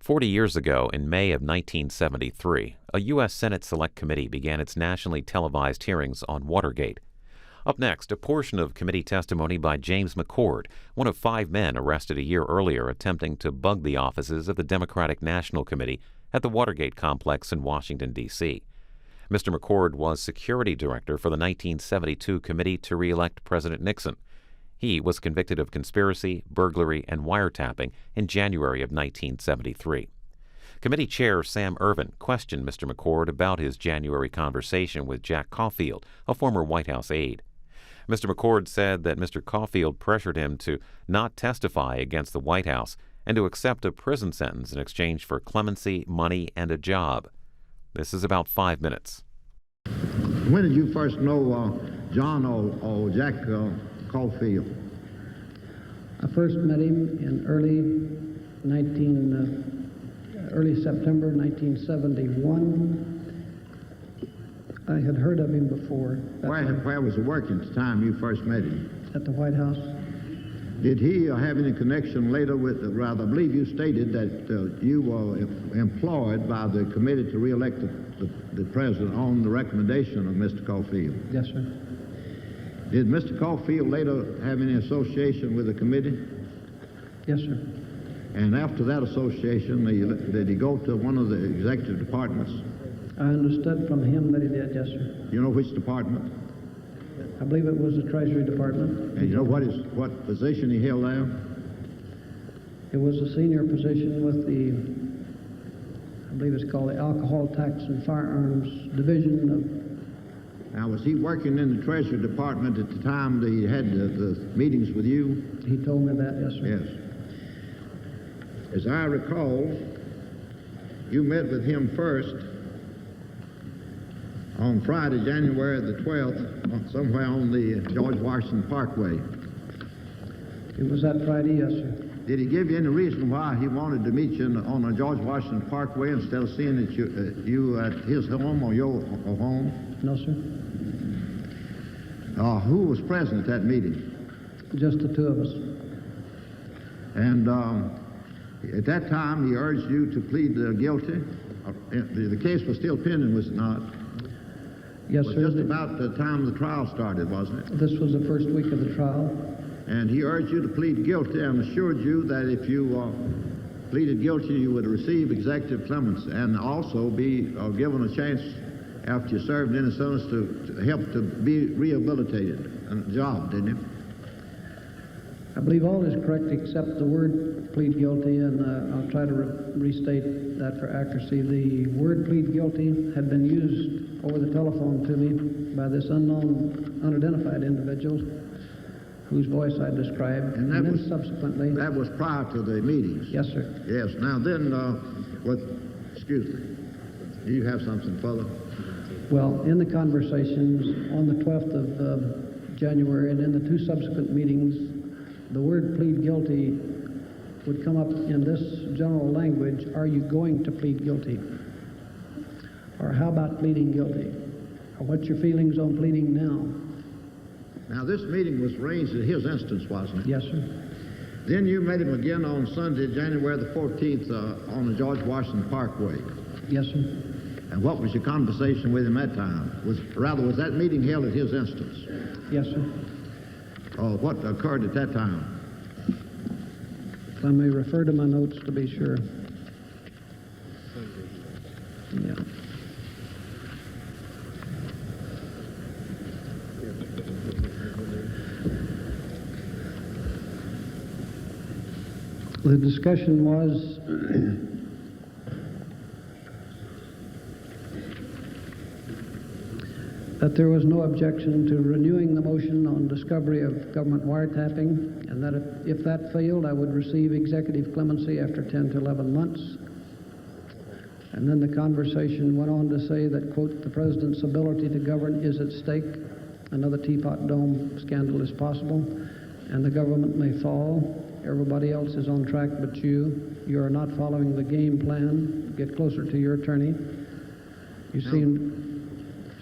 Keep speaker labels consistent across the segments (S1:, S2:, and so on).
S1: 40 years ago, in May of 1973, a U.S. Senate Select Committee began its nationally televised hearings on Watergate. Up next, a portion of committee testimony by James McCord, one of 5 men arrested a year earlier attempting to bug the offices of the Democratic National Committee at the Watergate complex in Washington, D.C. Mr. McCord was security director for the 1972 Committee to re-elect President Nixon. He was convicted of conspiracy, burglary, and wiretapping in January of 1973. Committee Chair Sam Ervin questioned Mr. McCord about his January conversation with Jack Caulfield, a former White House aide. Mr. McCord said that Mr. Caulfield pressured him to not testify against the White House and to accept a prison sentence in exchange for clemency, money, and a job. This is about 5 minutes.
S2: When did you first know John or Jack Caulfield?
S3: I first met him in early September 1971. I had heard of him before.
S2: Where was he working at the time you first met him?
S3: At the White House.
S2: Did he have any connection later with, I believe you stated that you were employed by the committee to re-elect the president on the recommendation of Mr. Caulfield?
S3: Yes, sir.
S2: Did Mr. Caulfield later have any association with the committee?
S3: Yes, sir.
S2: And after that association, did he go to one of the executive departments?
S3: I understood from him that he did, yes, sir.
S2: You know which department?
S3: I believe it was the Treasury Department.
S2: And you know what position he held there?
S3: It was a senior position with the, I believe it's called the Alcohol Tax and Firearms Division of.
S2: Now, was he working in the Treasury Department at the time that he had the meetings with you?
S3: He told me that, yes, sir.
S2: Yes. As I recall, you met with him first on Friday, January the 12th, somewhere on the George Washington Parkway.
S3: It was that Friday, yes, sir.
S2: Did he give you any reason why he wanted to meet you on the George Washington Parkway instead of seeing that you at his home or your home?
S3: No, sir.
S2: Who was present at that meeting?
S3: Just the two of us.
S2: And at that time, he urged you to plead guilty. The case was still pending, was it not?
S3: Yes,
S2: It
S3: sir.
S2: was just about the time the trial started, wasn't it?
S3: This was the first week of the trial.
S2: And he urged you to plead guilty and assured you that if you pleaded guilty, you would receive executive clemency and also be given a chance after you served in a sentence to help to be rehabilitated on a job, didn't he?
S3: I believe all is correct except the word plead guilty, and I'll try to restate that for accuracy. The word plead guilty had been used over the telephone to me by this unknown, unidentified individual whose voice I described, and then subsequently...
S2: That was prior to the meetings?
S3: Yes, sir.
S2: Yes. Now then, excuse me, do you have something further?
S3: Well, in the conversations on the 12th of January and in the two subsequent meetings, the word plead guilty would come up in this general language: are you going to plead guilty? Or how about pleading guilty? Or what's your feelings on pleading now?
S2: Now, this meeting was arranged at his instance, wasn't it?
S3: Yes, sir.
S2: Then you met him again on Sunday, January the 14th, on the George Washington Parkway.
S3: Yes, sir.
S2: And what was your conversation with him that time? Was that meeting held at his instance?
S3: Yes, sir.
S2: What occurred at that time?
S3: If I may refer to my notes to be sure. Yeah. The discussion was that there was no objection to renewing the motion on discovery of government wiretapping, and that if that failed, I would receive executive clemency after 10 to 11 months. And then the conversation went on to say that, quote, the president's ability to govern is at stake. Another Teapot Dome scandal is possible, and the government may fall. Everybody else is on track but you. You are not following the game plan. Get closer to your attorney. You seem...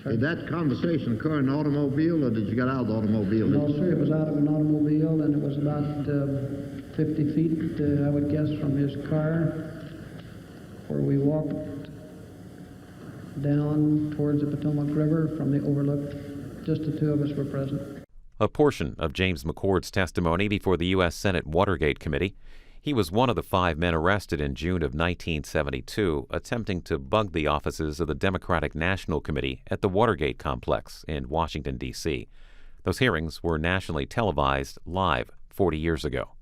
S2: Did that conversation occur in an automobile, or did you get out of the automobile?
S3: No, sir. It was out of an automobile, and it was about 50 feet, I would guess, from his car. where we walked down towards the Potomac River from the overlook. Just the two of us were present.
S1: A portion of James McCord's testimony before the U.S. Senate Watergate Committee. He was one of the 5 men arrested in June of 1972, attempting to bug the offices of the Democratic National Committee at the Watergate complex in Washington, D.C. Those hearings were nationally televised live 40 years ago.